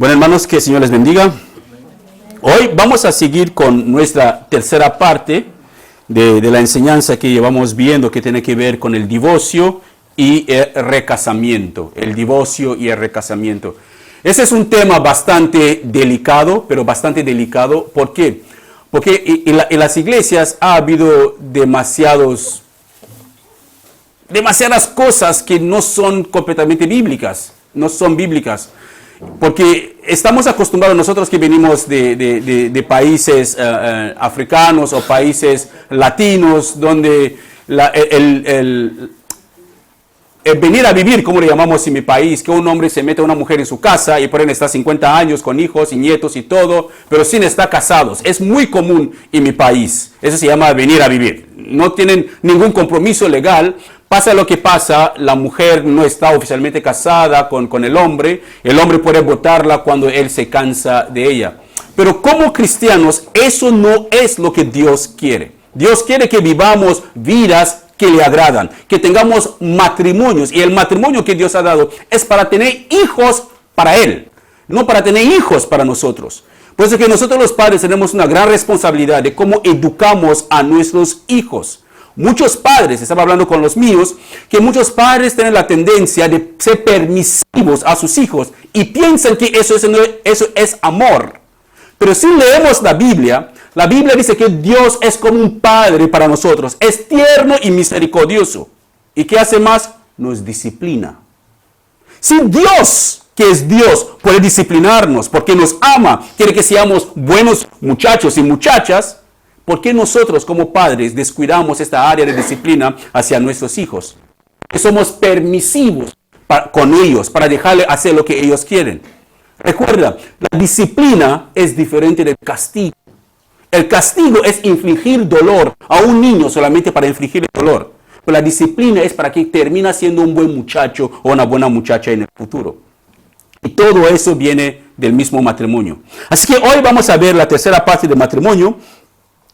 Bueno, hermanos, que el Señor les bendiga. Hoy vamos a seguir con nuestra tercera parte de la enseñanza que llevamos viendo, que tiene que ver con el divorcio y el recasamiento. El divorcio y el recasamiento. Ese es un tema bastante delicado, pero bastante delicado. ¿Por qué? Porque en las iglesias ha habido demasiadas cosas que no son completamente bíblicas, no son bíblicas. Porque estamos acostumbrados nosotros que venimos de países africanos o países latinos, donde el venir a vivir, como le llamamos en mi país, que un hombre se mete a una mujer en su casa y por él está 50 años con hijos y nietos y todo, pero sin estar casados. Es muy común en mi país. Eso se llama venir a vivir. No tienen ningún compromiso legal. Pasa lo que pasa, la mujer no está oficialmente casada con el hombre puede votarla cuando él se cansa de ella. Pero como cristianos, eso no es lo que Dios quiere. Dios quiere que vivamos vidas que le agradan, que tengamos matrimonios, y el matrimonio que Dios ha dado es para tener hijos para Él, no para tener hijos para nosotros. Por eso es que nosotros los padres tenemos una gran responsabilidad de cómo educamos a nuestros hijos. Muchos padres, estaba hablando con los míos, que muchos padres tienen la tendencia de ser permisivos a sus hijos y piensan que eso es amor. Pero si leemos la Biblia dice que Dios es como un padre para nosotros, es tierno y misericordioso. ¿Y qué hace más? Nos disciplina. Si Dios, que es Dios, puede disciplinarnos porque nos ama, quiere que seamos buenos muchachos y muchachas, ¿por qué nosotros como padres descuidamos esta área de disciplina hacia nuestros hijos? Que somos permisivos con ellos para dejarles hacer lo que ellos quieren. Recuerda, la disciplina es diferente del castigo. El castigo es infligir dolor a un niño solamente para infligir el dolor. Pero la disciplina es para que termine siendo un buen muchacho o una buena muchacha en el futuro. Y todo eso viene del mismo matrimonio. Así que hoy vamos a ver la tercera parte del matrimonio.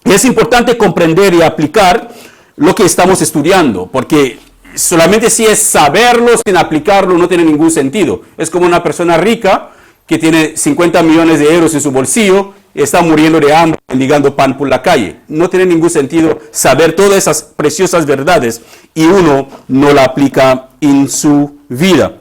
Es importante comprender y aplicar lo que estamos estudiando, porque solamente si es saberlo sin aplicarlo no tiene ningún sentido. Es como una persona rica que tiene 50 millones de euros en su bolsillo y está muriendo de hambre mendigando pan por la calle. No tiene ningún sentido saber todas esas preciosas verdades y uno no la aplica en su vida.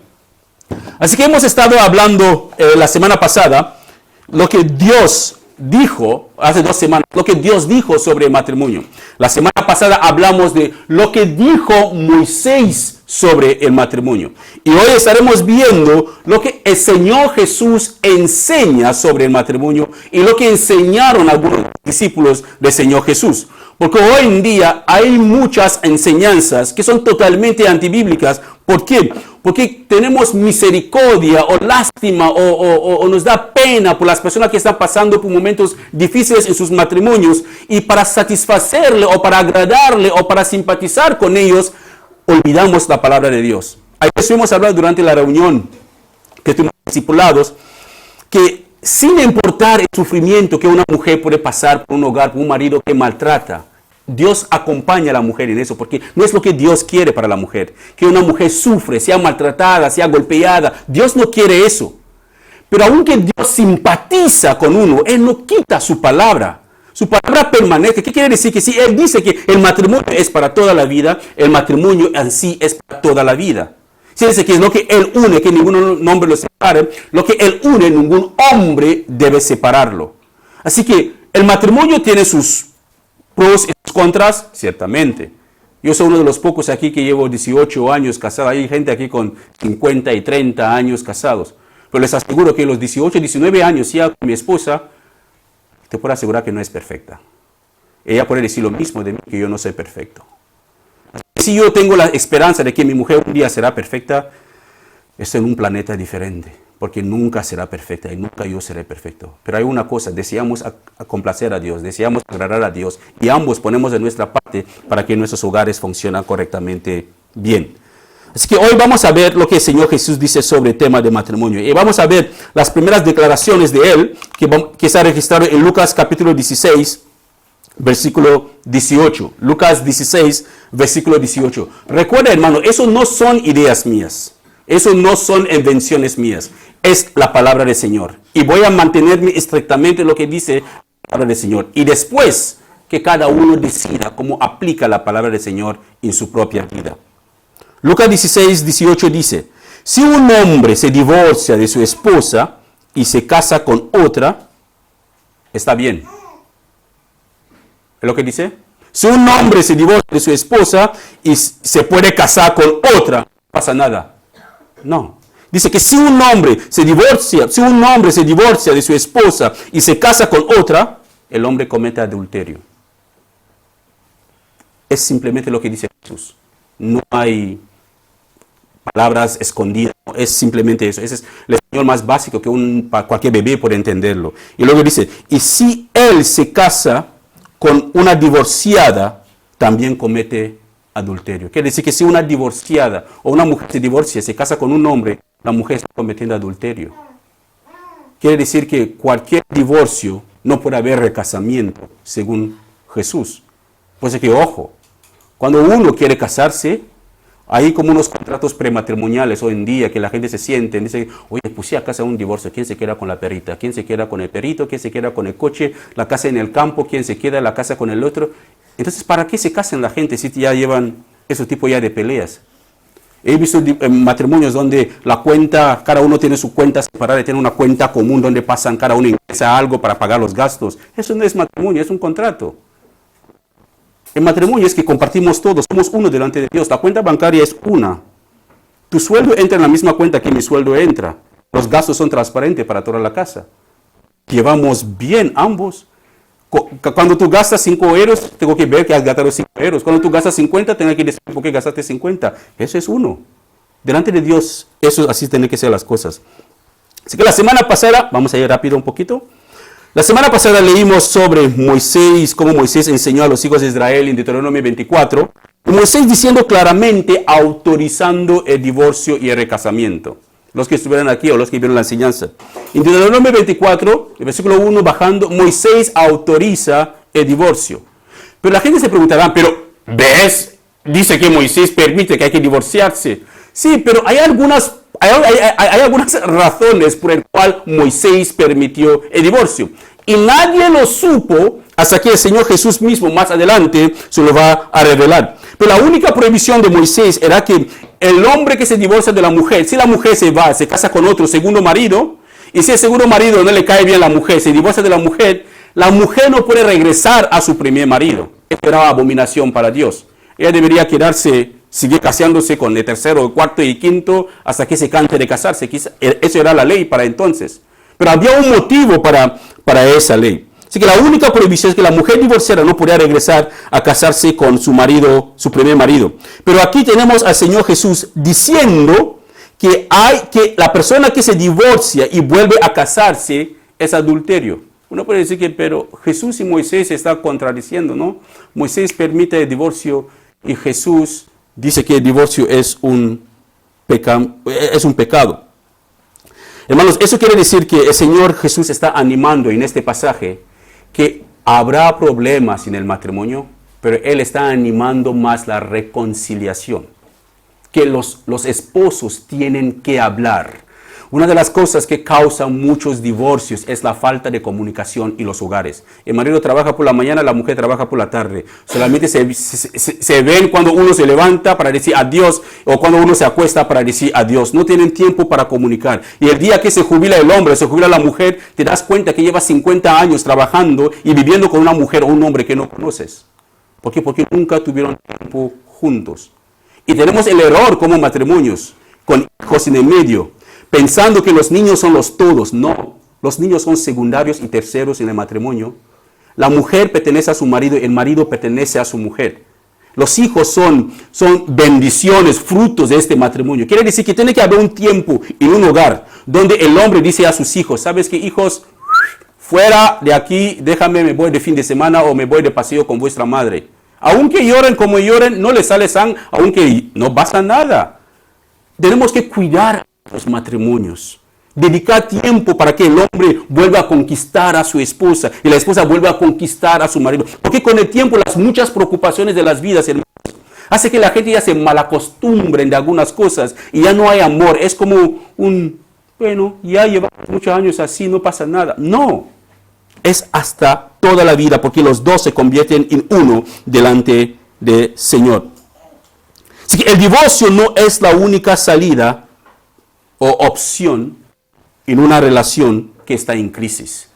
Así que hemos estado hablando la semana pasada lo que Dios dijo, hace 2 semanas, lo que Dios dijo sobre el matrimonio. La semana pasada hablamos de lo que dijo Moisés sobre el matrimonio. Y hoy estaremos viendo lo que el Señor Jesús enseña sobre el matrimonio y lo que enseñaron algunos discípulos del Señor Jesús. Porque hoy en día hay muchas enseñanzas que son totalmente antibíblicas. ¿Por qué? Porque tenemos misericordia o lástima o nos da pena por las personas que están pasando por momentos difíciles en sus matrimonios, y para satisfacerle o para agradarle o para simpatizar con ellos, olvidamos la palabra de Dios. Ayer estuvimos hablando durante la reunión que tuvimos discipulados, que sin importar el sufrimiento que una mujer puede pasar por un hogar, por un marido que maltrata, Dios acompaña a la mujer en eso, porque no es lo que Dios quiere para la mujer. Que una mujer sufre, sea maltratada, sea golpeada. Dios no quiere eso. Pero aunque Dios simpatiza con uno, Él no quita su palabra. Su palabra permanece. ¿Qué quiere decir? Que si Él dice que el matrimonio es para toda la vida, el matrimonio en sí es para toda la vida. Si dice que es lo que Él une, que ningún hombre lo separe, lo que Él une, ningún hombre debe separarlo. Así que el matrimonio tiene sus pros y sus contras, ciertamente. Yo soy uno de los pocos aquí que llevo 18 años casado. Hay gente aquí con 50 y 30 años casados. Pero les aseguro que los 18, 19 años ya con mi esposa, te puedo asegurar que no es perfecta. Ella puede decir lo mismo de mí, que yo no soy perfecto. Si yo tengo la esperanza de que mi mujer un día será perfecta, estoy en un planeta diferente, porque nunca será perfecta y nunca yo seré perfecto. Pero hay una cosa, deseamos complacer a Dios, deseamos agradar a Dios, y ambos ponemos de nuestra parte para que nuestros hogares funcionen correctamente bien. Así que hoy vamos a ver lo que el Señor Jesús dice sobre el tema de matrimonio. Y vamos a ver las primeras declaraciones de Él, que está registrado en Lucas capítulo 16, versículo 18. Lucas 16, versículo 18. Recuerda, hermano, eso no son ideas mías. Eso no son invenciones mías. Es la palabra del Señor. Y voy a mantenerme estrictamente en lo que dice la palabra del Señor. Y después que cada uno decida cómo aplica la palabra del Señor en su propia vida. Lucas 16:18 dice, si un hombre se divorcia de su esposa y se casa con otra, está bien. ¿Es lo que dice? Si un hombre se divorcia de su esposa y se puede casar con otra, no pasa nada. No. Dice que si un hombre se divorcia de su esposa y se casa con otra, el hombre comete adulterio. Es simplemente lo que dice Jesús. No hay palabras escondidas. Es simplemente eso. Ese es el español más básico que cualquier bebé puede entenderlo. Y luego dice, y si él se casa con una divorciada, también comete adulterio. Quiere decir que si una divorciada o una mujer se divorcia, se casa con un hombre, la mujer está cometiendo adulterio. Quiere decir que cualquier divorcio no puede haber recasamiento, según Jesús. Pues que, ojo, cuando uno quiere casarse, hay como unos contratos prematrimoniales hoy en día que la gente se siente, dice, oye, pues si acaso un divorcio, ¿quién se queda con la perrita? ¿Quién se queda con el perrito? ¿Quién se queda con el coche? La casa en el campo, ¿quién se queda en la casa con el otro? Entonces, ¿para qué se casan la gente si ya llevan ese tipo ya de peleas? He visto matrimonios donde la cuenta, cada uno tiene su cuenta separada, tiene una cuenta común donde pasan, cada uno ingresa algo para pagar los gastos. Eso no es matrimonio, es un contrato. El matrimonio es que compartimos todos, somos uno delante de Dios. La cuenta bancaria es una. Tu sueldo entra en la misma cuenta que mi sueldo entra. Los gastos son transparentes para toda la casa. Llevamos bien ambos. Cuando tú gastas 5 euros, tengo que ver que has gastado 5 euros. Cuando tú gastas 50, tengo que decir por qué gastaste 50. Eso es uno. Delante de Dios, eso así tienen que ser las cosas. Así que la semana pasada, vamos a ir rápido un poquito. La semana pasada leímos sobre Moisés, cómo Moisés enseñó a los hijos de Israel en Deuteronomio 24. Moisés diciendo claramente, autorizando el divorcio y el recasamiento. Los que estuvieron aquí o los que vieron la enseñanza. En Deuteronomio 24, el versículo 1 bajando, Moisés autoriza el divorcio. Pero la gente se preguntará, pero ¿ves? Dice que Moisés permite que hay que divorciarse. Sí, pero hay algunas razones por las cuales Moisés permitió el divorcio. Y nadie lo supo hasta que el Señor Jesús mismo más adelante se lo va a revelar. Pero la única prohibición de Moisés era que el hombre que se divorcia de la mujer, si la mujer se va, se casa con otro segundo marido, y si el segundo marido no le cae bien a la mujer, se divorcia de la mujer no puede regresar a su primer marido. Esto era abominación para Dios. Ella debería seguir casándose con el tercero, el cuarto y el quinto hasta que se canse de casarse. Eso era la ley para entonces. Pero había un motivo para esa ley. Así que la única prohibición es que la mujer divorciada no podía regresar a casarse con su marido, su primer marido. Pero aquí tenemos al Señor Jesús diciendo que la persona que se divorcia y vuelve a casarse es adulterio. Uno puede decir que, pero Jesús y Moisés se están contradiciendo, ¿no? Moisés permite el divorcio y Jesús dice que el divorcio es un pecado. Hermanos, eso quiere decir que el Señor Jesús está animando en este pasaje que habrá problemas en el matrimonio, pero Él está animando más la reconciliación, que los esposos tienen que hablar. Una de las cosas que causan muchos divorcios es la falta de comunicación en los hogares. El marido trabaja por la mañana, la mujer trabaja por la tarde. Solamente se ven cuando uno se levanta para decir adiós o cuando uno se acuesta para decir adiós. No tienen tiempo para comunicar. Y el día que se jubila el hombre, se jubila la mujer, te das cuenta que llevas 50 años trabajando y viviendo con una mujer o un hombre que no conoces. ¿Por qué? Porque nunca tuvieron tiempo juntos. Y tenemos el error como matrimonios, con hijos en el medio, pensando que los niños son los todos. No, los niños son secundarios y terceros en el matrimonio. La mujer pertenece a su marido, el marido pertenece a su mujer. Los hijos son bendiciones, frutos de este matrimonio. Quiere decir que tiene que haber un tiempo en un hogar donde el hombre dice a sus hijos, ¿sabes qué, hijos? Fuera de aquí, déjame, me voy de fin de semana o me voy de paseo con vuestra madre. Aunque lloren como lloren, no les sale sangre, aunque no pasa nada. Tenemos que cuidar los matrimonios, dedicar tiempo para que el hombre vuelva a conquistar a su esposa y la esposa vuelva a conquistar a su marido, porque con el tiempo las muchas preocupaciones de las vidas, hermanos, Hace que la gente ya se malacostumbren de algunas cosas y ya no hay amor. Es como bueno, ya llevamos muchos años así, no pasa nada. No, es hasta toda la vida, porque los dos se convierten en uno delante del Señor. Así que el divorcio no es la única salida o opción en una relación que está en crisis.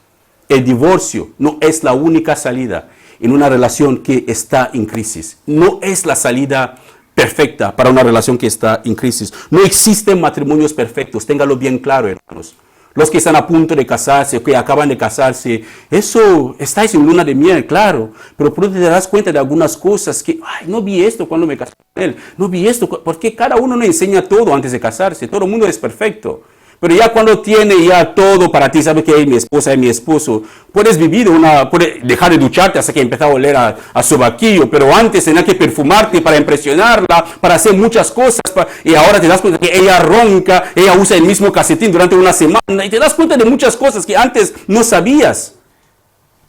El divorcio no es la única salida en una relación que está en crisis. No es la salida perfecta para una relación que está en crisis. No existen matrimonios perfectos, téngalo bien claro, hermanos. Los que están a punto de casarse, que acaban de casarse, eso, estáis en luna de miel, claro, pero pronto te das cuenta de algunas cosas que, no vi esto cuando me casé con él, no vi esto, porque cada uno no enseña todo antes de casarse, todo el mundo es perfecto. Pero ya cuando tiene ya todo para ti, sabes que es mi esposa, es mi esposo, puedes puedes dejar de ducharte hasta que empieza a oler a sobaquillo, pero antes tenías que perfumarte para impresionarla, para hacer muchas cosas, y ahora te das cuenta que ella ronca, ella usa el mismo calcetín durante una semana, y te das cuenta de muchas cosas que antes no sabías.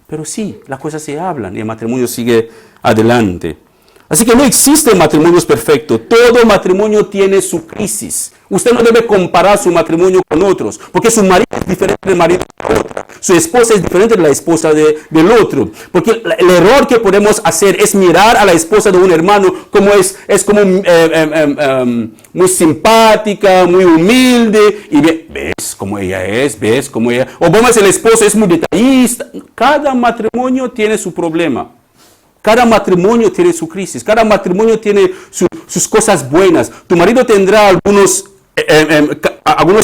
Pero sí, las cosas se hablan y el matrimonio sigue adelante. Así que no existen matrimonios perfectos. Todo matrimonio tiene su crisis. Usted no debe comparar su matrimonio con otros, porque su marido es diferente del marido de la otra. Su esposa es diferente de la esposa del otro. Porque el error que podemos hacer es mirar a la esposa de un hermano como es como muy simpática, muy humilde, y ves cómo ella es, ves cómo ella... O vemos el esposo es muy detallista. Cada matrimonio tiene su problema. Cada matrimonio tiene su crisis, cada matrimonio tiene sus cosas buenas. Tu marido tendrá algunos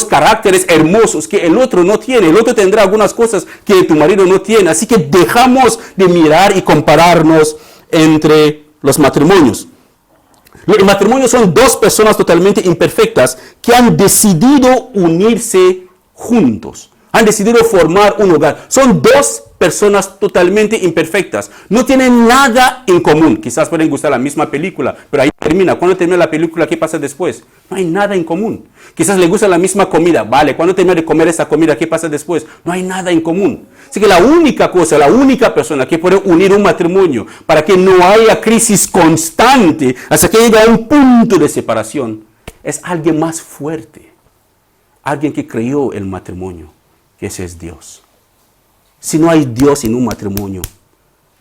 caracteres hermosos que el otro no tiene. El otro tendrá algunas cosas que tu marido no tiene. Así que dejamos de mirar y compararnos entre los matrimonios. Los matrimonios son dos personas totalmente imperfectas que han decidido unirse juntos. Han decidido formar un hogar. Son dos personas totalmente imperfectas. No tienen nada en común. Quizás pueden gustar la misma película, pero ahí termina. Cuando termina la película, ¿qué pasa después? No hay nada en común. Quizás le gusta la misma comida. Vale, cuando termina de comer esa comida, ¿qué pasa después? No hay nada en común. Así que la única cosa, la única persona que puede unir un matrimonio para que no haya crisis constante hasta que llegue a un punto de separación es alguien más fuerte. Alguien que creó el matrimonio. Que ese es Dios. Si no hay Dios en un matrimonio,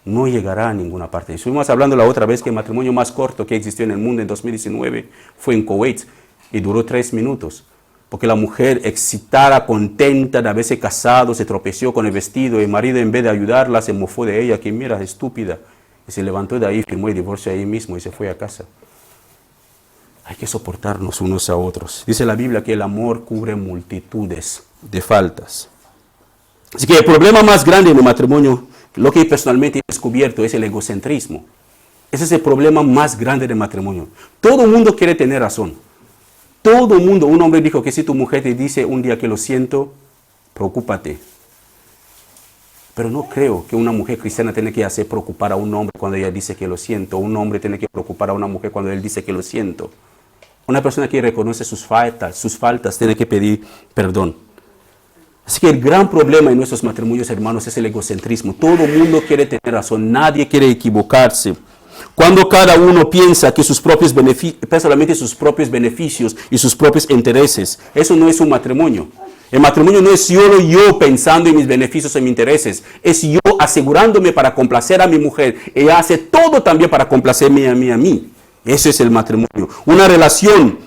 no llegará a ninguna parte. Estuvimos hablando la otra vez que el matrimonio más corto que existió en el mundo en 2019 fue en Kuwait y duró 3 minutos. Porque la mujer excitada, contenta de haberse casado, se tropezó con el vestido y el marido en vez de ayudarla se mofó de ella, que mira, estúpida. Y se levantó de ahí, firmó el divorcio ahí mismo y se fue a casa. Hay que soportarnos unos a otros. Dice la Biblia que el amor cubre multitudes de faltas. Así que el problema más grande en el matrimonio, lo que personalmente he descubierto, es el egocentrismo. Ese es el problema más grande del matrimonio. Todo el mundo quiere tener razón. Todo el mundo. Un hombre dijo que si tu mujer te dice un día que lo siento, preocúpate. Pero no creo que una mujer cristiana tenga que hacer preocupar a un hombre cuando ella dice que lo siento. Un hombre tiene que preocupar a una mujer cuando él dice que lo siento. Una persona que reconoce sus faltas tiene que pedir perdón. Así que el gran problema en nuestros matrimonios, hermanos, es el egocentrismo. Todo el mundo quiere tener razón, nadie quiere equivocarse. Cuando cada uno piensa que sus propios beneficios, solamente sus propios beneficios y sus propios intereses, eso no es un matrimonio. El matrimonio no es solo yo pensando en mis beneficios y mis intereses, es yo asegurándome para complacer a mi mujer. Ella hace todo también para complacerme a mí. Ese es el matrimonio. Una relación,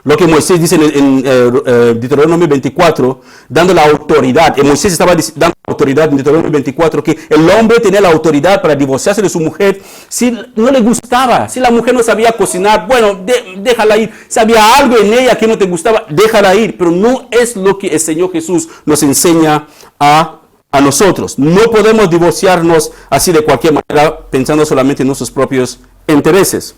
lo que Moisés dice en Deuteronomio 24, dando la autoridad. Moisés estaba dando autoridad en Deuteronomio 24, que el hombre tenía la autoridad para divorciarse de su mujer si no le gustaba. Si la mujer no sabía cocinar, bueno, déjala ir. Si había algo en ella que no te gustaba, déjala ir. Pero no es lo que el Señor Jesús nos enseña a nosotros. No podemos divorciarnos así de cualquier manera, pensando solamente en nuestros propios intereses.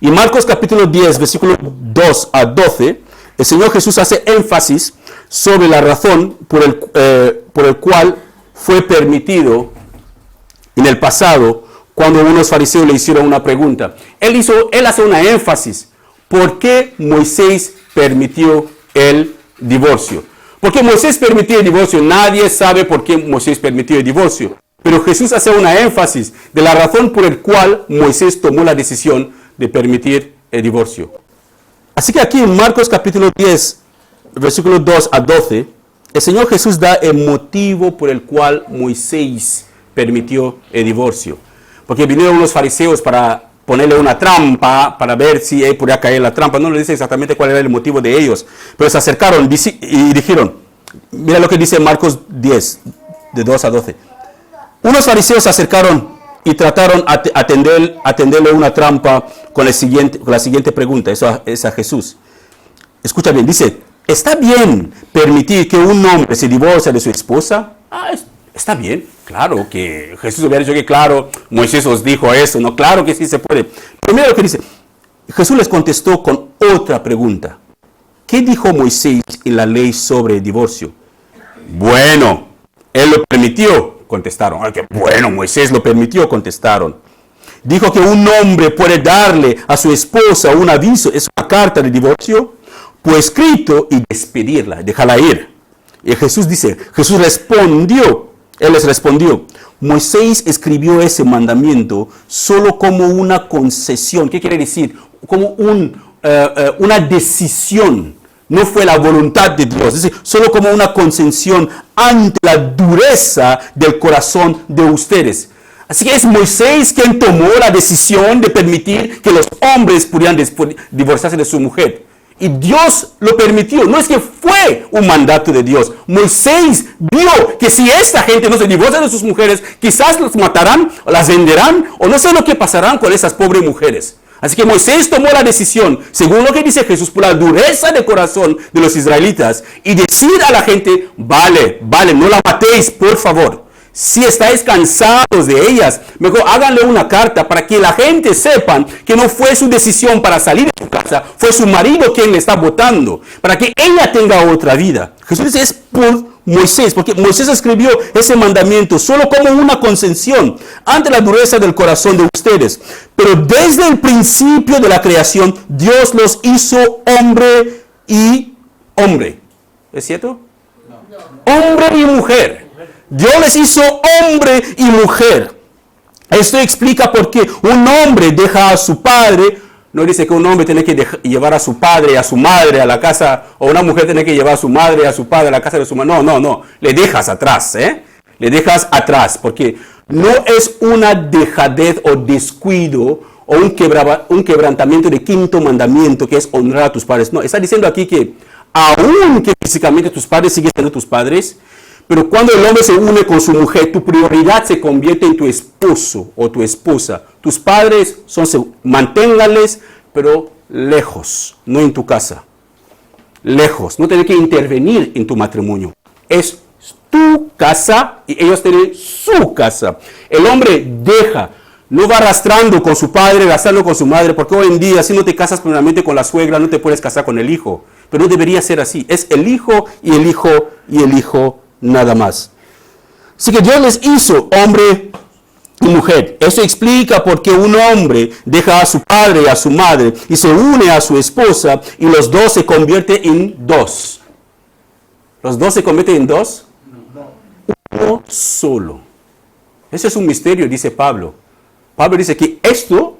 Y Marcos capítulo 10, versículos 2 a 12, el Señor Jesús hace énfasis sobre la razón por el cual fue permitido en el pasado cuando unos fariseos le hicieron una pregunta. Él hace una énfasis. ¿Por qué Moisés permitió el divorcio? ¿Por qué Moisés permitió el divorcio? Nadie sabe por qué Moisés permitió el divorcio. Pero Jesús hace una énfasis de la razón por la cual Moisés tomó la decisión de permitir el divorcio. Así que aquí en Marcos capítulo 10, versículos 2 a 12, el Señor Jesús da el motivo por el cual Moisés permitió el divorcio. Porque vinieron los fariseos para ponerle una trampa, para ver si él podía caer en la trampa. No le dice exactamente cuál era el motivo de ellos. Pero se acercaron y dijeron, mira lo que dice Marcos 10, de 2 a 12. Unos fariseos se acercaron y trataron atenderle una trampa con la siguiente pregunta. Eso es a Jesús. Escucha bien, dice, ¿está bien permitir que un hombre se divorcie de su esposa? Está bien, claro que Jesús hubiera dicho que claro, Moisés os dijo eso, no, claro que sí se puede. Pero mira lo que dice, Jesús les contestó con otra pregunta. ¿Qué dijo Moisés en la ley sobre el divorcio? Bueno, él lo permitió, contestaron. Ay, qué bueno, Moisés lo permitió, contestaron. Dijo que un hombre puede darle a su esposa un aviso, es una carta de divorcio, por escrito y despedirla, dejarla ir. Y Jesús les respondió, Moisés escribió ese mandamiento solo como una concesión. ¿Qué quiere decir? Como una decisión. No fue la voluntad de Dios. Es decir, solo como una concesión ante la dureza del corazón de ustedes. Así que es Moisés quien tomó la decisión de permitir que los hombres pudieran divorciarse de su mujer. Y Dios lo permitió. No es que fue un mandato de Dios. Moisés vio que si esta gente no se divorcia de sus mujeres, quizás los matarán, o las venderán, o no sé lo que pasarán con esas pobres mujeres. Así que Moisés tomó la decisión, según lo que dice Jesús, por la dureza de corazón de los israelitas, y decir a la gente, vale, no la matéis, por favor. Si estáis cansados de ellas, mejor háganle una carta para que la gente sepa que no fue su decisión para salir de su casa, fue su marido quien le está votando, para que ella tenga otra vida. Jesús dice, es por Moisés, porque Moisés escribió ese mandamiento solo como una concesión ante la dureza del corazón de ustedes. Pero desde el principio de la creación, Dios los hizo hombre y hombre. ¿Es cierto? No. Hombre y mujer. Dios les hizo hombre y mujer. Esto explica por qué un hombre deja a su padre. No dice que un hombre tiene que llevar a su padre y a su madre a la casa, o una mujer tiene que llevar a su madre y a su padre a la casa de su madre. No. Le dejas atrás, Le dejas atrás, porque no es una dejadez o descuido o un quebrantamiento de quinto mandamiento, que es honrar a tus padres. No, está diciendo aquí que aun que físicamente tus padres siguen siendo tus padres, pero cuando el hombre se une con su mujer, tu prioridad se convierte en tu esposo o tu esposa. Tus padres manténganles, pero lejos, no en tu casa. Lejos, no tienes que intervenir en tu matrimonio. Es tu casa y ellos tienen su casa. El hombre deja, no va arrastrando con su padre, arrastrando con su madre, porque hoy en día si no te casas primeramente con la suegra, no te puedes casar con el hijo. Pero no debería ser así. Es el hijo y el hijo y el hijo. Nada más. Así que Dios les hizo hombre y mujer. Eso explica por qué un hombre deja a su padre y a su madre y se une a su esposa y los dos se convierten en dos. ¿Los dos se convierten en dos? Uno solo. Ese es un misterio, dice Pablo. Pablo dice que esto,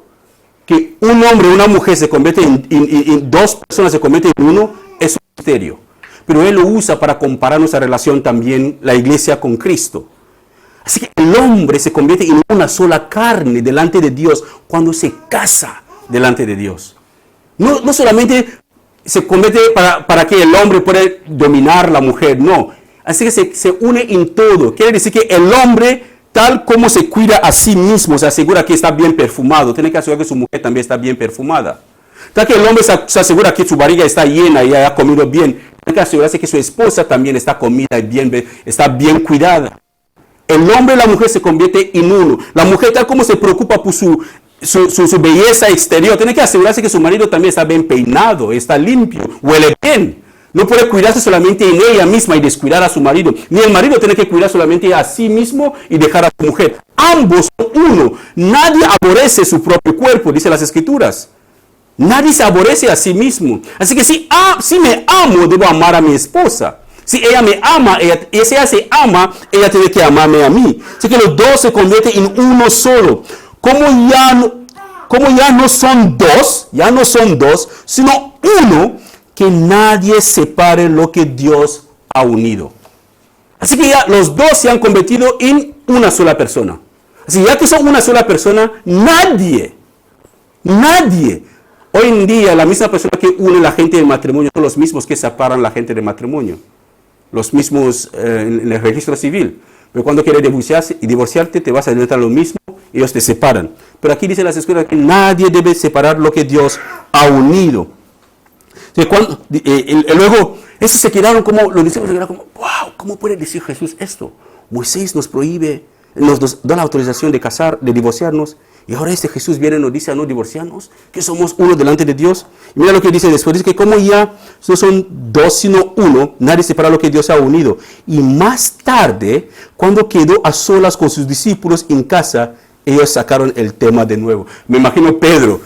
que un hombre y una mujer se convierten en dos personas, se convierten en uno, es un misterio. Pero él lo usa para comparar nuestra relación también, la iglesia, con Cristo. Así que el hombre se convierte en una sola carne delante de Dios cuando se casa delante de Dios. No solamente se convierte para que el hombre pueda dominar a la mujer, no. Así que se une en todo. Quiere decir que el hombre, tal como se cuida a sí mismo, se asegura que está bien perfumado, tiene que asegurar que su mujer también está bien perfumada. Tal que el hombre se asegura que su barriga está llena y haya comido bien, tiene que asegurarse que su esposa también está comida y está bien cuidada. El hombre y la mujer se convierten en uno. La mujer, tal como se preocupa por su belleza exterior, tiene que asegurarse que su marido también está bien peinado, está limpio, huele bien. No puede cuidarse solamente en ella misma y descuidar a su marido. Ni el marido tiene que cuidar solamente a sí mismo y dejar a su mujer. Ambos son uno. Nadie aborrece su propio cuerpo, dice las Escrituras. Nadie se aborrece a sí mismo. Así que si me amo, debo amar a mi esposa. Si ella me ama, y si ella se ama, ella tiene que amarme a mí. Así que los dos se convierten en uno solo. Como ya no son dos, sino uno, que nadie separe lo que Dios ha unido. Así que ya los dos se han convertido en una sola persona. Así que ya que son una sola persona, nadie, hoy en día la misma persona que une la gente del matrimonio son los mismos que separan la gente del matrimonio. Los mismos en el registro civil. Pero cuando quieres divorciarte, te vas a dedicar a lo mismo, ellos te separan. Pero aquí dice las escrituras que nadie debe separar lo que Dios ha unido. Luego, esos se quedaron como, los discípulos se quedaron como, wow, ¿cómo puede decir Jesús esto? Moisés nos prohíbe, nos da la autorización de divorciarnos, y ahora este Jesús viene y nos dice a no divorciarnos, que somos uno delante de Dios. Y mira lo que dice después, dice que como ya no son dos sino uno, nadie separa lo que Dios ha unido. Y más tarde, cuando quedó a solas con sus discípulos en casa, ellos sacaron el tema de nuevo. Me imagino Pedro,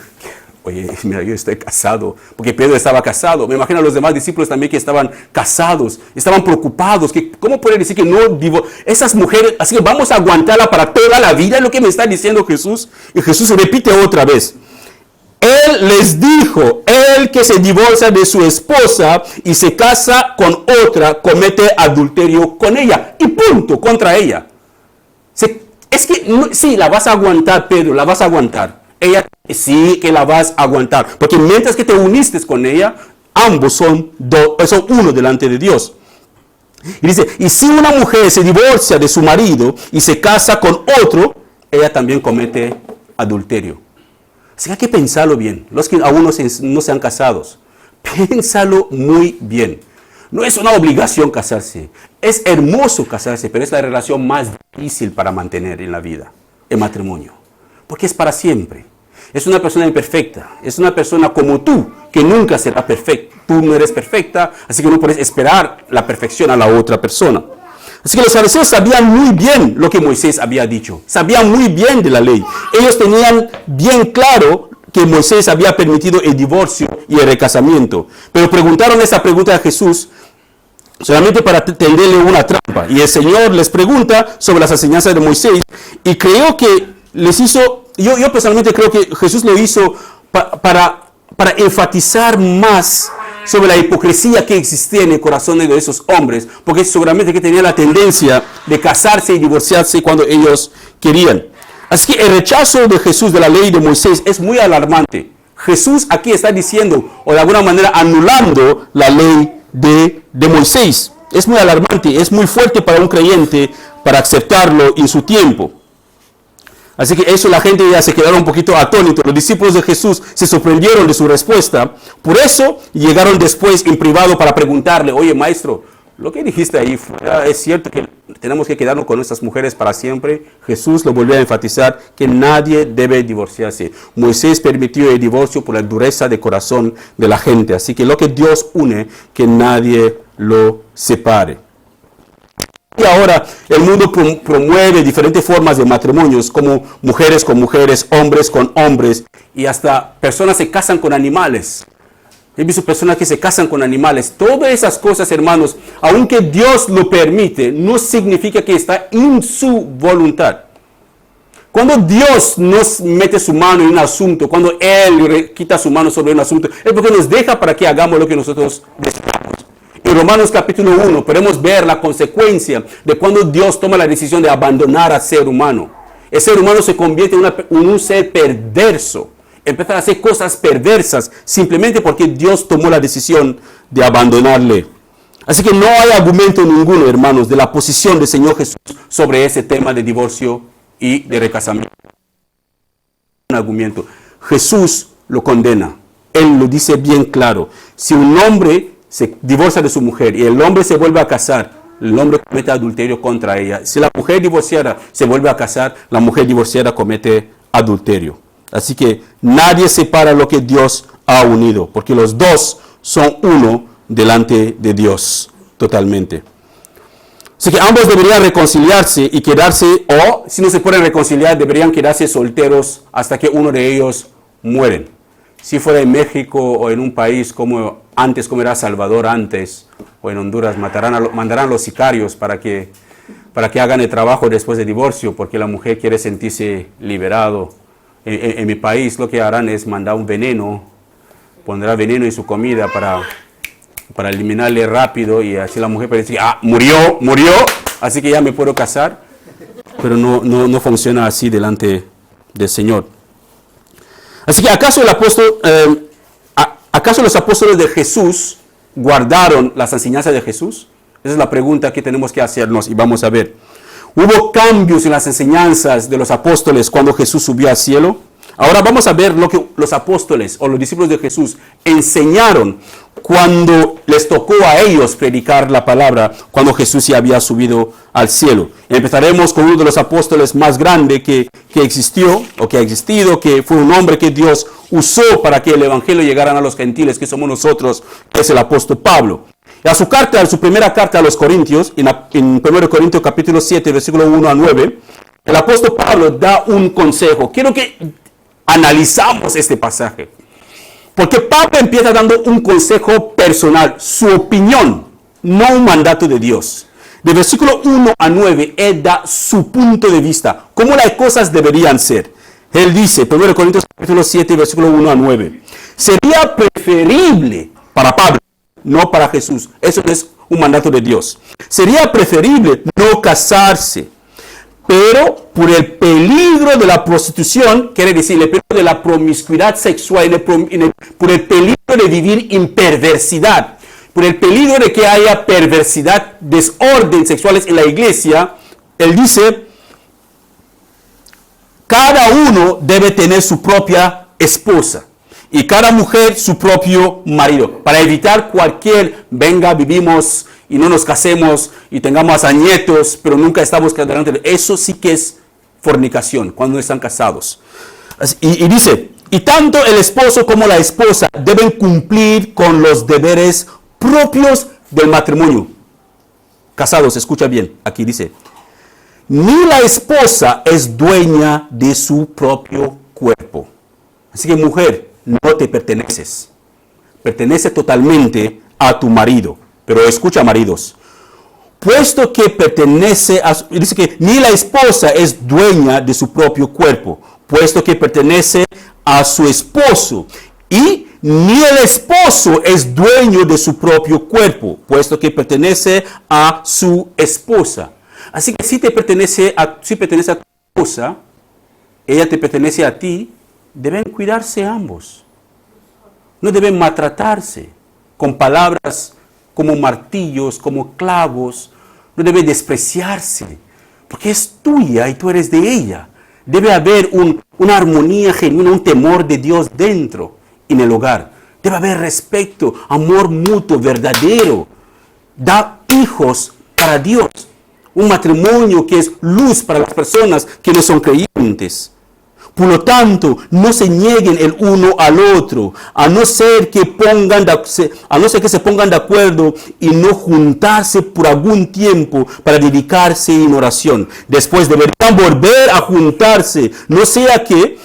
oye, mira, yo estoy casado, porque Pedro estaba casado. Me imagino a los demás discípulos también que estaban casados, estaban preocupados. Que, ¿cómo puede decir que no esas mujeres, así que vamos a aguantarla para toda la vida? Es lo que me está diciendo Jesús. Y Jesús repite otra vez. Él les dijo, el que se divorcia de su esposa y se casa con otra, comete adulterio con ella. Y punto, contra ella. Es que sí, la vas a aguantar, Pedro, la vas a aguantar. Ella sí que la vas a aguantar. Porque mientras que te uniste con ella, ambos son uno delante de Dios. Y dice, y si una mujer se divorcia de su marido y se casa con otro, ella también comete adulterio. Así que hay que pensarlo bien. Los que aún no se han casado, piénsalo muy bien. No es una obligación casarse. Es hermoso casarse, pero es la relación más difícil para mantener en la vida, el matrimonio. Porque es para siempre. Es una persona imperfecta. Es una persona como tú, que nunca será perfecta. Tú no eres perfecta, así que no puedes esperar la perfección a la otra persona. Así que los fariseos sabían muy bien lo que Moisés había dicho. Sabían muy bien de la ley. Ellos tenían bien claro que Moisés había permitido el divorcio y el recasamiento. Pero preguntaron esa pregunta a Jesús solamente para tenderle una trampa. Y el Señor les pregunta sobre las enseñanzas de Moisés. Y creo que les hizo, yo personalmente creo que Jesús lo hizo para enfatizar más sobre la hipocresía que existía en el corazón de esos hombres, porque seguramente que tenían la tendencia de casarse y divorciarse cuando ellos querían. Así que el rechazo de Jesús de la ley de Moisés es muy alarmante. Jesús aquí está diciendo, o de alguna manera anulando la ley de Moisés. Es muy alarmante, es muy fuerte para un creyente para aceptarlo en su tiempo. Así que eso la gente ya se quedaron un poquito atónitos. Los discípulos de Jesús se sorprendieron de su respuesta. Por eso llegaron después en privado para preguntarle, oye maestro, lo que dijiste ahí, ¿es cierto que tenemos que quedarnos con nuestras mujeres para siempre? Jesús lo volvió a enfatizar que nadie debe divorciarse. Moisés permitió el divorcio por la dureza de corazón de la gente. Así que lo que Dios une, que nadie lo separe. Y ahora el mundo promueve diferentes formas de matrimonios, como mujeres con mujeres, hombres con hombres, y hasta personas se casan con animales. He visto personas que se casan con animales. Todas esas cosas, hermanos, aunque Dios lo permite, no significa que está en su voluntad. Cuando Dios nos mete su mano en un asunto, cuando Él quita su mano sobre un asunto, es porque nos deja para que hagamos lo que nosotros deseamos. En Romanos capítulo 1 podemos ver la consecuencia de cuando Dios toma la decisión de abandonar al ser humano. El ser humano se convierte en un ser perverso. Empieza a hacer cosas perversas simplemente porque Dios tomó la decisión de abandonarle. Así que no hay argumento ninguno, hermanos, de la posición del Señor Jesús sobre ese tema de divorcio y de recasamiento. Un argumento. Jesús lo condena. Él lo dice bien claro. Si un hombre se divorcia de su mujer y el hombre se vuelve a casar, el hombre comete adulterio contra ella. Si la mujer divorciada se vuelve a casar, la mujer divorciada comete adulterio. Así que nadie separa lo que Dios ha unido, porque los dos son uno delante de Dios, totalmente. Así que ambos deberían reconciliarse y quedarse, o si no se pueden reconciliar, deberían quedarse solteros hasta que uno de ellos mueren. Si fuera en México o en un país como antes, como era Salvador antes, o en Honduras, mandarán a los sicarios para que hagan el trabajo después del divorcio, porque la mujer quiere sentirse liberado. En mi país lo que harán es mandar un veneno, pondrá veneno en su comida para eliminarle rápido, y así la mujer puede decir, murió, así que ya me puedo casar. Pero no funciona así delante del Señor. Así que ¿acaso los apóstoles de Jesús guardaron las enseñanzas de Jesús? Esa es la pregunta que tenemos que hacernos, y vamos a ver. ¿Hubo cambios en las enseñanzas de los apóstoles cuando Jesús subió al cielo? Ahora vamos a ver lo que los apóstoles o los discípulos de Jesús enseñaron cuando les tocó a ellos predicar la palabra, cuando Jesús ya había subido al cielo. Empezaremos con uno de los apóstoles más grandes que existió o que ha existido, que fue un hombre que Dios usó para que el evangelio llegara a los gentiles, que somos nosotros, que es el apóstol Pablo. Su primera carta a los Corintios, en 1 Corintios capítulo 7, versículo 1 a 9, el apóstol Pablo da un consejo. Quiero que analizamos este pasaje, porque Pablo empieza dando un consejo personal, su opinión, no un mandato de Dios. De versículo 1 a 9, él da su punto de vista, cómo las cosas deberían ser. Él dice, 1 Corintios capítulo 7, versículo 1 a 9, sería preferible para Pablo, no para Jesús, eso es un mandato de Dios, sería preferible no casarse, pero por el peligro de la prostitución, quiere decir, el peligro de la promiscuidad sexual, por el peligro de vivir en perversidad, por el peligro de que haya perversidad, desorden sexuales en la iglesia, él dice, cada uno debe tener su propia esposa y cada mujer su propio marido, para evitar vivimos y no nos casemos y tengamos a nietos, pero nunca estamos delante de eso. Sí que es fornicación, cuando no están casados. Y dice, y tanto el esposo como la esposa deben cumplir con los deberes propios del matrimonio. Casados, escucha bien, aquí dice, ni la esposa es dueña de su propio cuerpo. Así que mujer, no te perteneces. Pertenece totalmente a tu marido. Pero escucha, maridos, puesto que dice que ni la esposa es dueña de su propio cuerpo, puesto que pertenece a su esposo, y ni el esposo es dueño de su propio cuerpo, puesto que pertenece a su esposa. Así que si pertenece a tu esposa, ella te pertenece a ti, deben cuidarse ambos. No deben maltratarse con palabras como martillos, como clavos. No debe despreciarse, porque es tuya y tú eres de ella. Debe haber una armonía genuina, un temor de Dios dentro, en el hogar. Debe haber respeto, amor mutuo, verdadero. Da hijos para Dios. Un matrimonio que es luz para las personas que no son creyentes. Por lo tanto, no se nieguen el uno al otro, a no ser que se pongan de acuerdo y no juntarse por algún tiempo para dedicarse en oración. Después deberían volver a juntarse, no sea que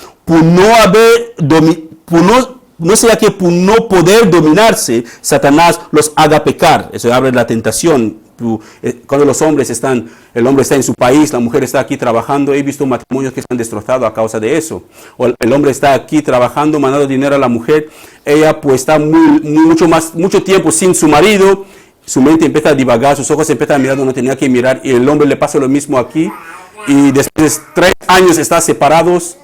por no poder dominarse, Satanás los haga pecar. Eso abre la tentación. Cuando el hombre está en su país, la mujer está aquí trabajando, he visto matrimonios que se han destrozado a causa de eso. O el hombre está aquí trabajando, mandando dinero a la mujer, ella pues está mucho tiempo sin su marido, su mente empieza a divagar, sus ojos empiezan a mirar donde no tenía que mirar, y el hombre le pasa lo mismo aquí, y después de 3 años están separados,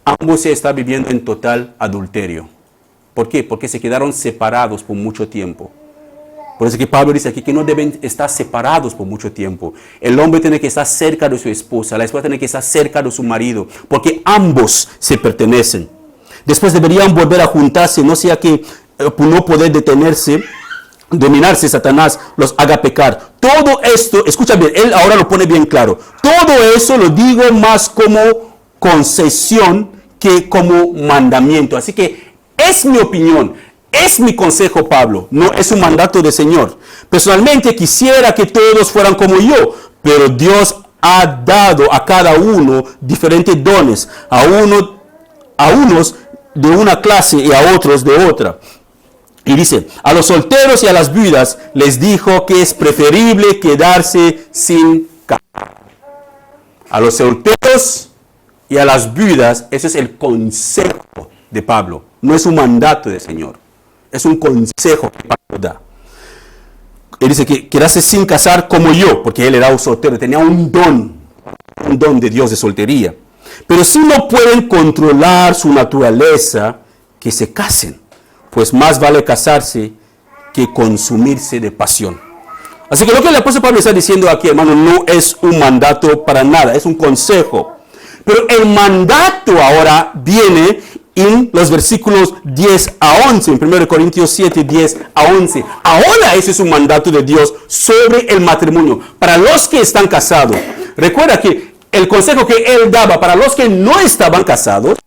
ambos se están viviendo en total adulterio. ¿Por qué? Porque se quedaron separados por mucho tiempo. Por eso que Pablo dice aquí que no deben estar separados por mucho tiempo. El hombre tiene que estar cerca de su esposa, la esposa tiene que estar cerca de su marido, porque ambos se pertenecen. Después deberían volver a juntarse, no sea que por no poder dominarse, Satanás los haga pecar. Todo esto, escucha bien, él ahora lo pone bien claro. Todo eso lo digo más como concesión que como mandamiento. Así que es mi opinión. Es mi consejo, Pablo, no es un mandato del Señor. Personalmente quisiera que todos fueran como yo, pero Dios ha dado a cada uno diferentes dones. A unos de una clase y a otros de otra. Y dice, a los solteros y a las viudas les dijo que es preferible quedarse sin casar. A los solteros y a las viudas, ese es el consejo de Pablo. No es un mandato del Señor. Es un consejo que Pablo da. Él dice que quedarse sin casar como yo, porque él era un soltero, tenía un don de Dios de soltería. Pero si no pueden controlar su naturaleza, que se casen, pues más vale casarse que consumirse de pasión. Así que lo que el apóstol Pablo está diciendo aquí, hermano, no es un mandato para nada, es un consejo. Pero el mandato ahora viene en los versículos 10 a 11, en 1 Corintios 7, 10 a 11. Ahora ese es un mandato de Dios sobre el matrimonio, para los que están casados. Recuerda que el consejo que él daba para los que no estaban casados,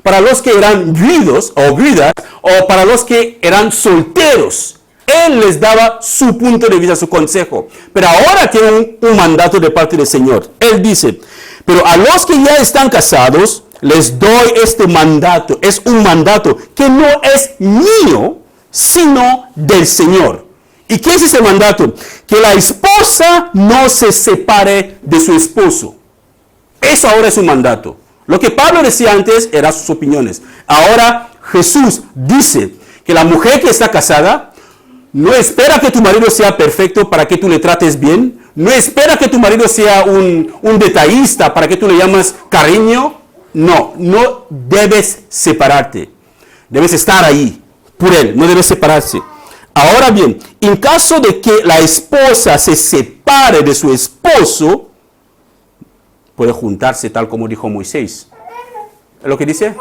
para los que eran viudos o viudas, o para los que eran solteros, él les daba su punto de vista, su consejo. Pero ahora tiene un mandato de parte del Señor. Él dice, pero a los que ya están casados, les doy este mandato. Es un mandato que no es mío, sino del Señor. ¿Y qué es ese mandato? Que la esposa no se separe de su esposo. Eso ahora es un mandato. Lo que Pablo decía antes eran sus opiniones. Ahora Jesús dice que la mujer que está casada no espera que tu marido sea perfecto para que tú le trates bien. No espera que tu marido sea un detallista para que tú le llames cariño. No debes separarte. Debes estar ahí por él, no debes separarse. Ahora bien, en caso de que la esposa se separe de su esposo, puede juntarse tal como dijo Moisés. ¿Es lo que dice?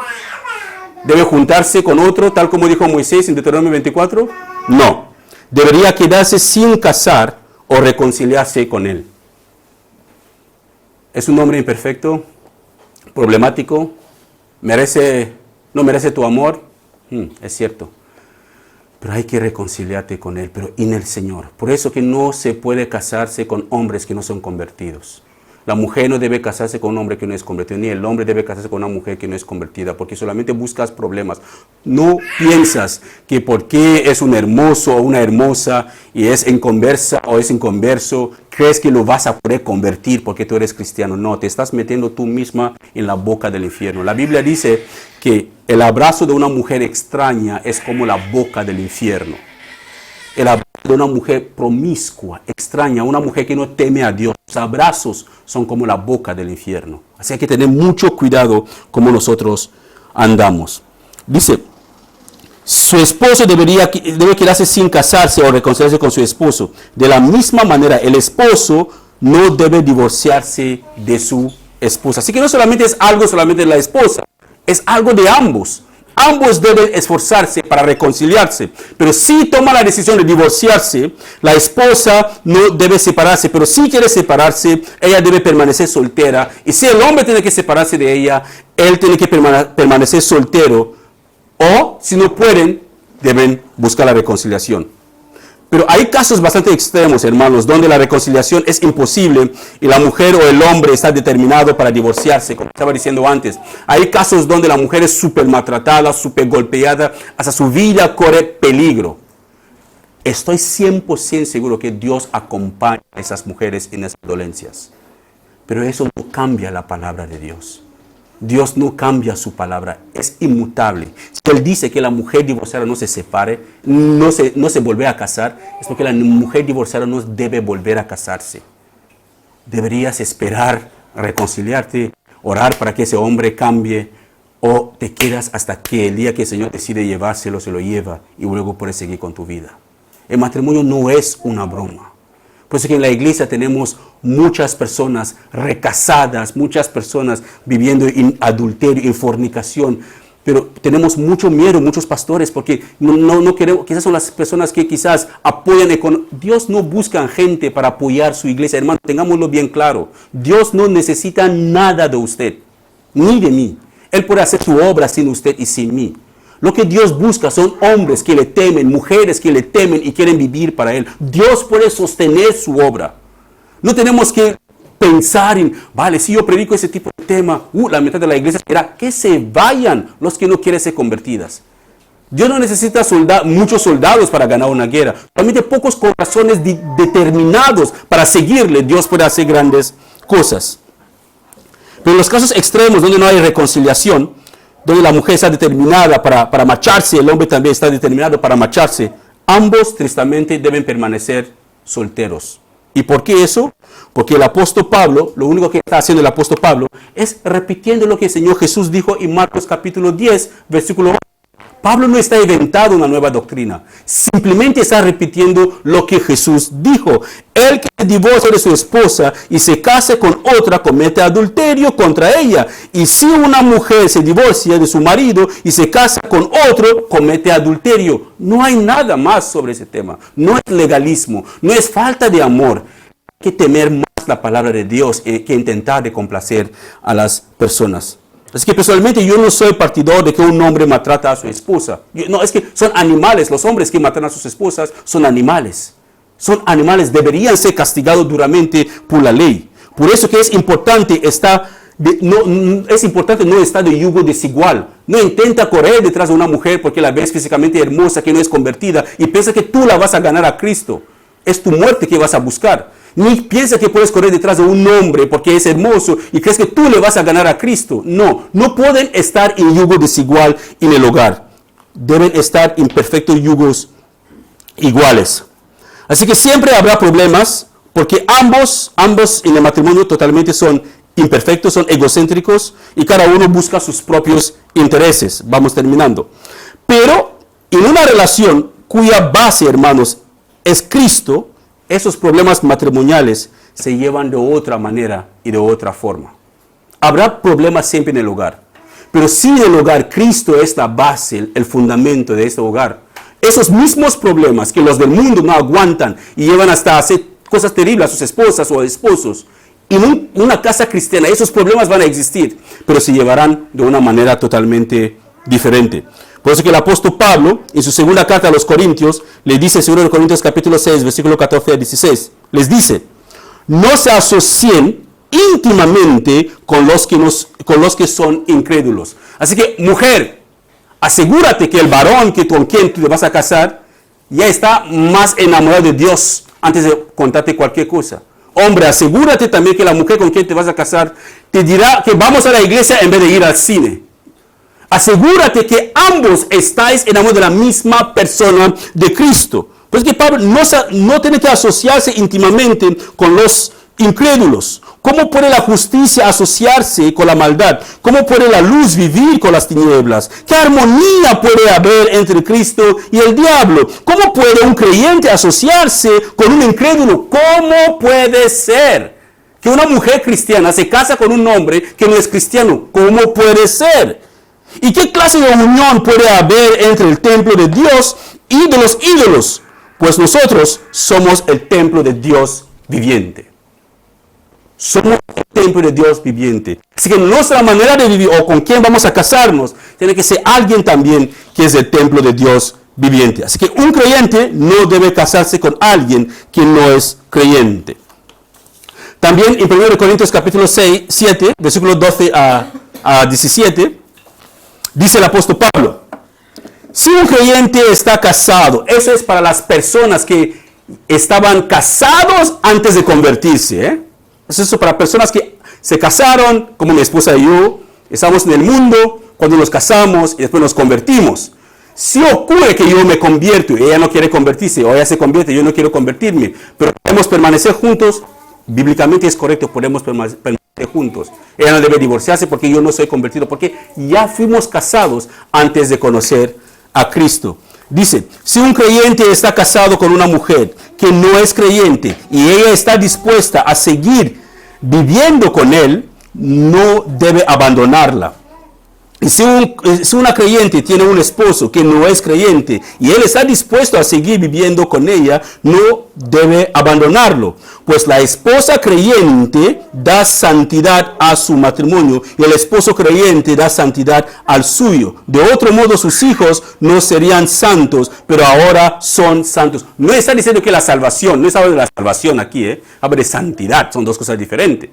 ¿Debe juntarse con otro tal como dijo Moisés en Deuteronomio 24? No. Debería quedarse sin casar o reconciliarse con él. ¿Es un hombre imperfecto? ¿Problemático? ¿No merece tu amor? Es cierto. Pero hay que reconciliarte con él, pero en el Señor. Por eso que no se puede casarse con hombres que no son convertidos. La mujer no debe casarse con un hombre que no es convertido, ni el hombre debe casarse con una mujer que no es convertida, porque solamente buscas problemas. No piensas que porque es un hermoso o una hermosa y es inconversa o es inconverso, crees que lo vas a poder convertir porque tú eres cristiano. No, te estás metiendo tú misma en la boca del infierno. La Biblia dice que el abrazo de una mujer extraña es como la boca del infierno. El abrazo de una mujer promiscua, extraña, una mujer que no teme a Dios. Los abrazos son como la boca del infierno. Así hay que tener mucho cuidado como nosotros andamos. Dice, su esposo debe quedarse sin casarse o reconciliarse con su esposo. De la misma manera, el esposo no debe divorciarse de su esposa. Así que no solamente es algo solamente de la esposa, es algo de ambos. Ambos deben esforzarse para reconciliarse, pero si toma la decisión de divorciarse, la esposa no debe separarse, pero si quiere separarse, ella debe permanecer soltera, y si el hombre tiene que separarse de ella, él tiene que permanecer soltero, o si no pueden, deben buscar la reconciliación. Pero hay casos bastante extremos, hermanos, donde la reconciliación es imposible y la mujer o el hombre está determinado para divorciarse, como estaba diciendo antes. Hay casos donde la mujer es súper maltratada, súper golpeada, hasta su vida corre peligro. Estoy 100% seguro que Dios acompaña a esas mujeres en esas dolencias. Pero eso no cambia la palabra de Dios. Dios no cambia su palabra, es inmutable. Si Él dice que la mujer divorciada no se separe, no se vuelve a casar, es porque la mujer divorciada no debe volver a casarse. Deberías esperar, reconciliarte, orar para que ese hombre cambie, o te quedas hasta que el día que el Señor decide llevárselo, se lo lleva y luego puedes seguir con tu vida. El matrimonio no es una broma. Por eso que en la iglesia tenemos muchas personas recasadas, muchas personas viviendo en adulterio, en fornicación. Pero tenemos mucho miedo, muchos pastores, porque no queremos, quizás son las personas que quizás apoyan. Dios no busca gente para apoyar su iglesia. Hermano, tengámoslo bien claro. Dios no necesita nada de usted, ni de mí. Él puede hacer su obra sin usted y sin mí. Lo que Dios busca son hombres que le temen, mujeres que le temen y quieren vivir para Él. Dios puede sostener su obra. No tenemos que pensar en, vale, si yo predico ese tipo de tema, la mitad de la iglesia será que se vayan los que no quieren ser convertidas. Dios no necesita muchos soldados para ganar una guerra. Solamente pocos corazones determinados para seguirle, Dios puede hacer grandes cosas. Pero en los casos extremos donde no hay reconciliación, donde la mujer está determinada para marcharse, el hombre también está determinado para marcharse, ambos tristemente deben permanecer solteros. ¿Y por qué eso? Porque el apóstol Pablo, lo único que está haciendo el apóstol Pablo es repitiendo lo que el Señor Jesús dijo en Marcos capítulo 10, versículo 1. Pablo no está inventando una nueva doctrina, simplemente está repitiendo lo que Jesús dijo. El que se divorcia de su esposa y se casa con otra comete adulterio contra ella. Y si una mujer se divorcia de su marido y se casa con otro, comete adulterio. No hay nada más sobre ese tema. No es legalismo, no es falta de amor. Hay que temer más la palabra de Dios que intentar de complacer a las personas. Es que personalmente yo no soy partidor de que un hombre maltrata a su esposa. No, es que son animales. Los hombres que matan a sus esposas son animales. Son animales, deberían ser castigados duramente por la ley. Por eso que es importante no estar de yugo desigual. No intenta correr detrás de una mujer porque la ves físicamente hermosa, que no es convertida, y piensa que tú la vas a ganar a Cristo. Es tu muerte que vas a buscar. Ni piensa que puedes correr detrás de un hombre porque es hermoso y crees que tú le vas a ganar a Cristo. No, no pueden estar en yugo desigual en el hogar. Deben estar en perfectos yugos iguales. Así que siempre habrá problemas porque ambos en el matrimonio totalmente son imperfectos, son egocéntricos y cada uno busca sus propios intereses. Vamos terminando. Pero en una relación cuya base, hermanos, es Cristo, esos problemas matrimoniales se llevan de otra manera y de otra forma. Habrá problemas siempre en el hogar, pero si en el hogar Cristo es la base, el fundamento de este hogar, esos mismos problemas que los del mundo no aguantan y llevan hasta hacer cosas terribles a sus esposas o esposos, en una casa cristiana esos problemas van a existir, pero se llevarán de una manera totalmente diferente. Por eso que el apóstol Pablo, en su segunda carta a los Corintios, le dice en 2 Corintios capítulo 6, versículo 14 a 16, les dice, no se asocien íntimamente con los que son incrédulos. Así que, mujer, asegúrate que el varón con quien tú te vas a casar ya está más enamorado de Dios antes de contarte cualquier cosa. Hombre, asegúrate también que la mujer con quien te vas a casar te dirá que vamos a la iglesia en vez de ir al cine. Asegúrate que ambos estáis enamorados de la misma persona de Cristo. Pues que Pablo no tiene que asociarse íntimamente con los incrédulos. ¿Cómo puede la justicia asociarse con la maldad? ¿Cómo puede la luz vivir con las tinieblas? ¿Qué armonía puede haber entre Cristo y el diablo? ¿Cómo puede un creyente asociarse con un incrédulo? ¿Cómo puede ser que una mujer cristiana se casa con un hombre que no es cristiano? ¿Cómo puede ser? ¿Y qué clase de unión puede haber entre el templo de Dios y de los ídolos? Pues nosotros somos el templo de Dios viviente. Somos el templo de Dios viviente. Así que nuestra manera de vivir o con quién vamos a casarnos tiene que ser alguien también que es el templo de Dios viviente. Así que un creyente no debe casarse con alguien que no es creyente. También en 1 Corintios capítulo 7, versículos 12 a 17, dice el apóstol Pablo, si un creyente está casado, eso es para las personas que estaban casados antes de convertirse. Eso es para personas que se casaron, como mi esposa y yo, estamos en el mundo cuando nos casamos y después nos convertimos. Si ocurre que yo me convierto y ella no quiere convertirse, o ella se convierte y yo no quiero convertirme, pero podemos permanecer juntos, bíblicamente es correcto, podemos permanecer juntos. Ella no debe divorciarse porque yo no soy convertido, porque ya fuimos casados antes de conocer a Cristo. Dice, si un creyente está casado con una mujer que no es creyente y ella está dispuesta a seguir viviendo con él, no debe abandonarla. Y si una creyente tiene un esposo que no es creyente y él está dispuesto a seguir viviendo con ella, no debe abandonarlo. Pues la esposa creyente da santidad a su matrimonio y el esposo creyente da santidad al suyo. De otro modo sus hijos no serían santos, pero ahora son santos. No está diciendo que la salvación, no está hablando de la salvación aquí, habla de santidad, son dos cosas diferentes.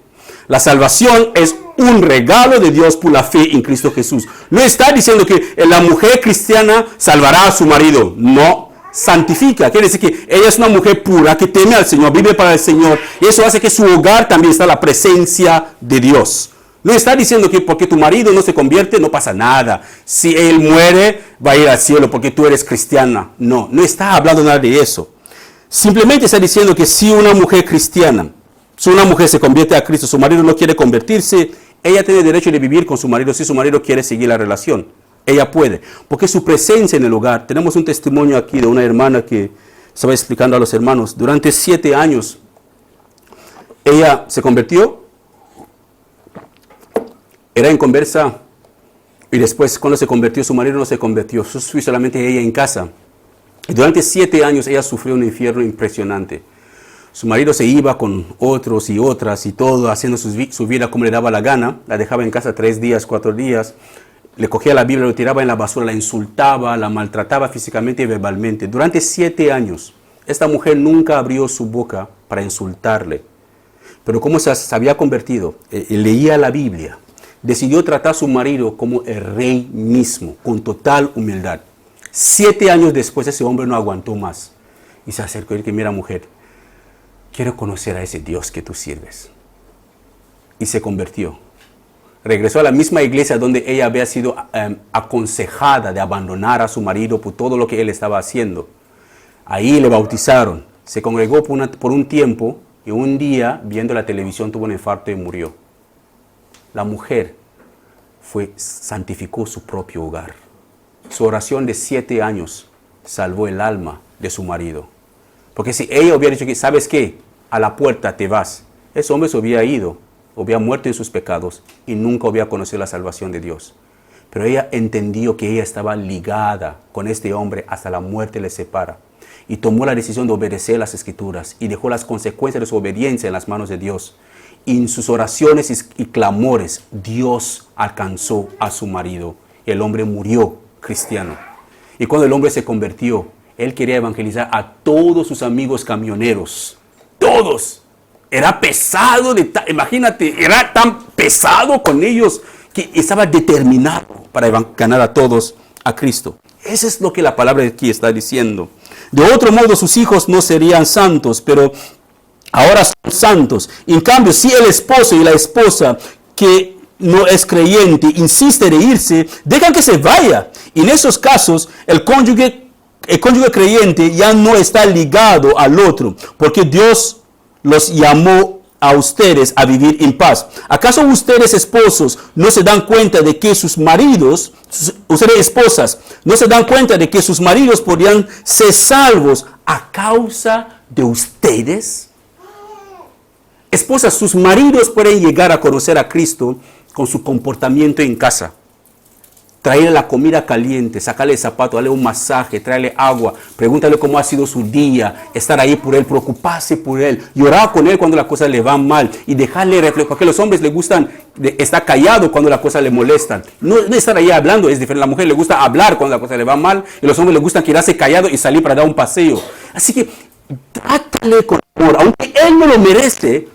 La salvación es un regalo de Dios por la fe en Cristo Jesús. No está diciendo que la mujer cristiana salvará a su marido. No, santifica. Quiere decir que ella es una mujer pura que teme al Señor, vive para el Señor. Y eso hace que su hogar también está la presencia de Dios. No está diciendo que porque tu marido no se convierte no pasa nada. Si él muere va a ir al cielo porque tú eres cristiana. No, no está hablando nada de eso. Simplemente está diciendo que si una mujer cristiana, si una mujer se convierte a Cristo, su marido no quiere convertirse, ella tiene derecho de vivir con su marido si su marido quiere seguir la relación. Ella puede, porque su presencia en el hogar. Tenemos un testimonio aquí de una hermana que estaba explicando a los hermanos. Durante 7 años, ella se convirtió, era inconversa, y después cuando se convirtió, su marido no se convirtió, fue solamente ella en casa. Y durante 7 años ella sufrió un infierno impresionante. Su marido se iba con otros y otras y todo, haciendo su vida como le daba la gana. La dejaba en casa 3 días, 4 días. Le cogía la Biblia, lo tiraba en la basura, la insultaba, la maltrataba físicamente y verbalmente. Durante 7 años, esta mujer nunca abrió su boca para insultarle. Pero como se había convertido, leía la Biblia, decidió tratar a su marido como el rey mismo, con total humildad. 7 años después, ese hombre no aguantó más. Y se acercó y dijo, mira mujer, quiero conocer a ese Dios que tú sirves. Y se convirtió. Regresó a la misma iglesia donde ella había sido aconsejada de abandonar a su marido por todo lo que él estaba haciendo. Ahí le bautizaron. Se congregó por un tiempo y un día, viendo la televisión, tuvo un infarto y murió. La mujer santificó su propio hogar. Su oración de 7 años salvó el alma de su marido. Porque si ella hubiera dicho que, ¿sabes qué? A la puerta te vas. Ese hombre se hubiera ido, hubiera muerto en sus pecados y nunca hubiera conocido la salvación de Dios. Pero ella entendió que ella estaba ligada con este hombre hasta la muerte le separa. Y tomó la decisión de obedecer las Escrituras y dejó las consecuencias de su obediencia en las manos de Dios. Y en sus oraciones y clamores, Dios alcanzó a su marido. Y el hombre murió cristiano. Y cuando el hombre se convirtió, él quería evangelizar a todos sus amigos camioneros. Todos. Era pesado, imagínate, era tan pesado con ellos que estaba determinado para ganar a todos a Cristo. Eso es lo que la palabra aquí está diciendo. De otro modo sus hijos no serían santos, pero ahora son santos. En cambio, si el esposo y la esposa que no es creyente insiste de irse, dejan que se vaya. Y en esos casos, el cónyuge creyente ya no está ligado al otro, porque Dios los llamó a ustedes a vivir en paz. ¿Acaso ustedes, esposos, no se dan cuenta de que sus maridos, ustedes esposas, no se dan cuenta de que sus maridos podrían ser salvos a causa de ustedes? Esposas, sus maridos pueden llegar a conocer a Cristo con su comportamiento en casa. Traerle la comida caliente, sacarle el zapato, darle un masaje, traerle agua, pregúntale cómo ha sido su día, estar ahí por él, preocuparse por él, llorar con él cuando las cosas le van mal y dejarle reflejo. Porque a los hombres les gustan estar callados cuando las cosas le molestan. No estar ahí hablando es diferente. A la mujer le gusta hablar cuando las cosas le van mal y a los hombres les gusta quedarse callados y salir para dar un paseo. Así que trátale con amor, aunque él no lo merece,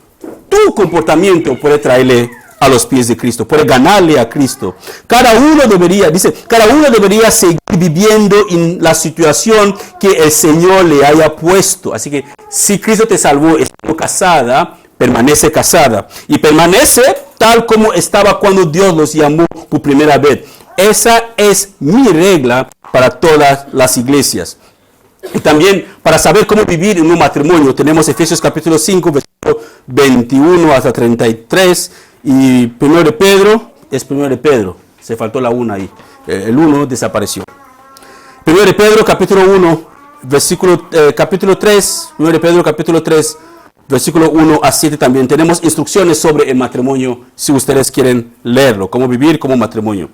tu comportamiento puede traerle a los pies de Cristo, puede ganarle a Cristo. Cada uno debería seguir viviendo en la situación que el Señor le haya puesto. Así que si Cristo te salvó estando casada, permanece casada. Y permanece tal como estaba cuando Dios los llamó por primera vez. Esa es mi regla para todas las iglesias. Y también para saber cómo vivir en un matrimonio, tenemos Efesios capítulo 5, versículo 21 hasta 33. Y 1 de Pedro, es 1 de Pedro, se faltó la 1 ahí, el 1 desapareció. 1 de Pedro capítulo 1, capítulo 3, 1 de Pedro capítulo 3, versículo 1 a 7 también. Tenemos instrucciones sobre el matrimonio si ustedes quieren leerlo, cómo vivir como matrimonio.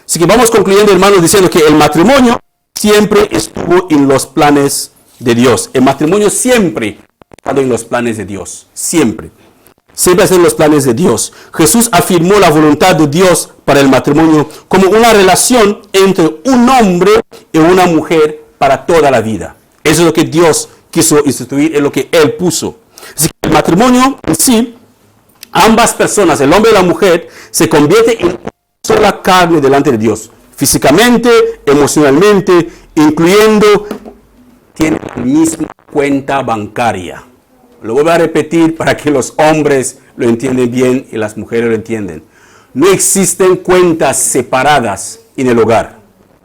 Así que vamos concluyendo, hermanos, diciendo que el matrimonio siempre estuvo en los planes de Dios. El matrimonio siempre ha estado en los planes de Dios. Siempre. Siempre ha estado en los planes de Dios. Jesús afirmó la voluntad de Dios para el matrimonio como una relación entre un hombre y una mujer para toda la vida. Eso es lo que Dios quiso instituir, es lo que Él puso. Así que el matrimonio en sí, ambas personas, el hombre y la mujer, se convierten en una sola carne delante de Dios. Físicamente, emocionalmente, incluyendo, tienen la misma cuenta bancaria. Lo voy a repetir para que los hombres lo entiendan bien y las mujeres lo entiendan. No existen cuentas separadas en el hogar.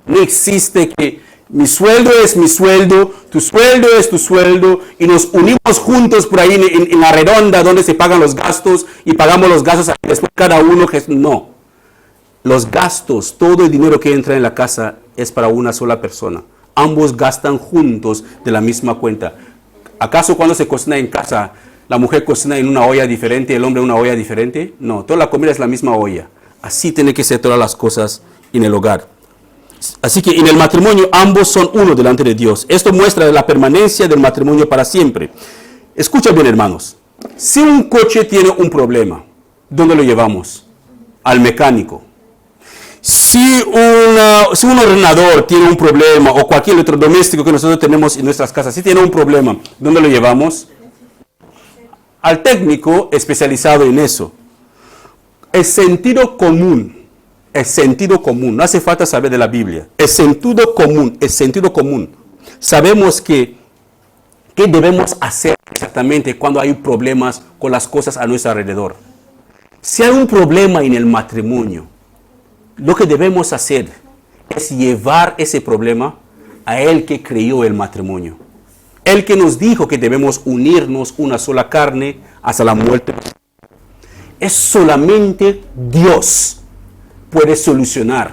No existe que mi sueldo es mi sueldo, tu sueldo es tu sueldo, y nos unimos juntos por ahí en la redonda donde se pagan los gastos y pagamos los gastos después cada uno. No. Los gastos, todo el dinero que entra en la casa es para una sola persona. Ambos gastan juntos de la misma cuenta. ¿Acaso cuando se cocina en casa, la mujer cocina en una olla diferente y el hombre en una olla diferente? No, toda la comida es la misma olla. Así tienen que ser todas las cosas en el hogar. Así que en el matrimonio ambos son uno delante de Dios. Esto muestra la permanencia del matrimonio para siempre. Escuchen bien, hermanos. Si un coche tiene un ¿dónde lo llevamos? Al mecánico. Si un ordenador tiene un problema, o cualquier electrodoméstico que nosotros tenemos en nuestras casas, si tiene un problema, ¿dónde lo llevamos? Al técnico especializado en eso. El sentido común, no hace falta saber de la Biblia. El sentido común. Sabemos que ¿qué debemos hacer exactamente cuando hay problemas con las cosas a nuestro alrededor? Si hay un problema en el matrimonio, lo que debemos hacer es llevar ese problema a Él que creó el matrimonio. Él que nos dijo que debemos unirnos una sola carne hasta la muerte. Es solamente Dios puede solucionar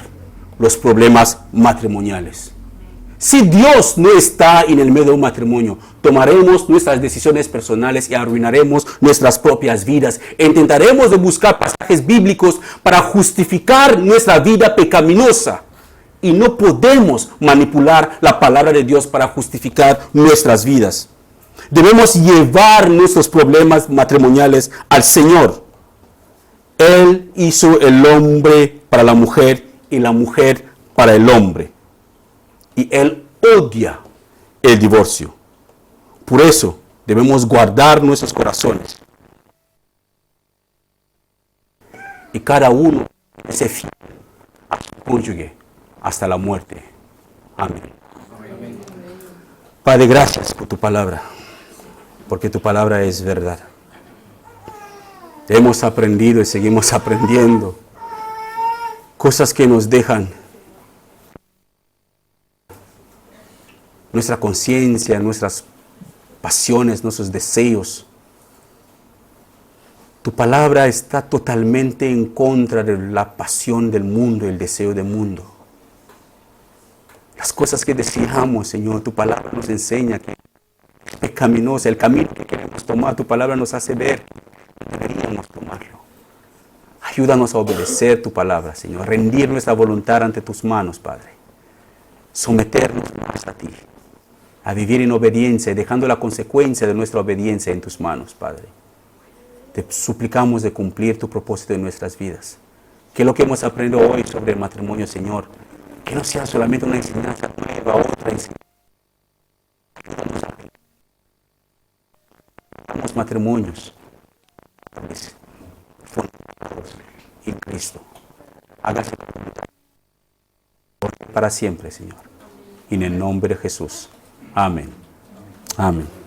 los problemas matrimoniales. Si Dios no está en el medio de un matrimonio, tomaremos nuestras decisiones personales y arruinaremos nuestras propias vidas. Intentaremos de buscar pasajes bíblicos para justificar nuestra vida pecaminosa. Y no podemos manipular la palabra de Dios para justificar nuestras vidas. Debemos llevar nuestros problemas matrimoniales al Señor. Él hizo el hombre para la mujer y la mujer para el hombre. Y Él odia el divorcio. Por eso debemos guardar nuestros corazones. Y cada uno se fiel a su cónyuge hasta la muerte. Amén. Padre, gracias por tu palabra, porque tu palabra es verdad. Hemos aprendido y seguimos aprendiendo cosas que nos dejan nuestra conciencia, nuestras pasiones, nuestros deseos. Tu palabra está totalmente en contra de la pasión del mundo, el deseo del mundo. Las cosas que deseamos, Señor, tu palabra nos enseña que es pecaminosa, el camino que queremos tomar, tu palabra nos hace ver que deberíamos tomarlo. Ayúdanos a obedecer tu palabra, Señor, a rendir nuestra voluntad ante tus manos, Padre. Someternos más a ti, a vivir en obediencia, dejando la consecuencia de nuestra obediencia en tus manos, Padre. Te suplicamos de cumplir tu propósito en nuestras vidas. Que lo que hemos aprendido hoy sobre el matrimonio, Señor, que no sea solamente una enseñanza nueva, otra enseñanza. Ayúdanos a vivir los matrimonios fundados en Cristo. Hágase tu voluntad para siempre, Señor. En el nombre de Jesús. Amén. Amén.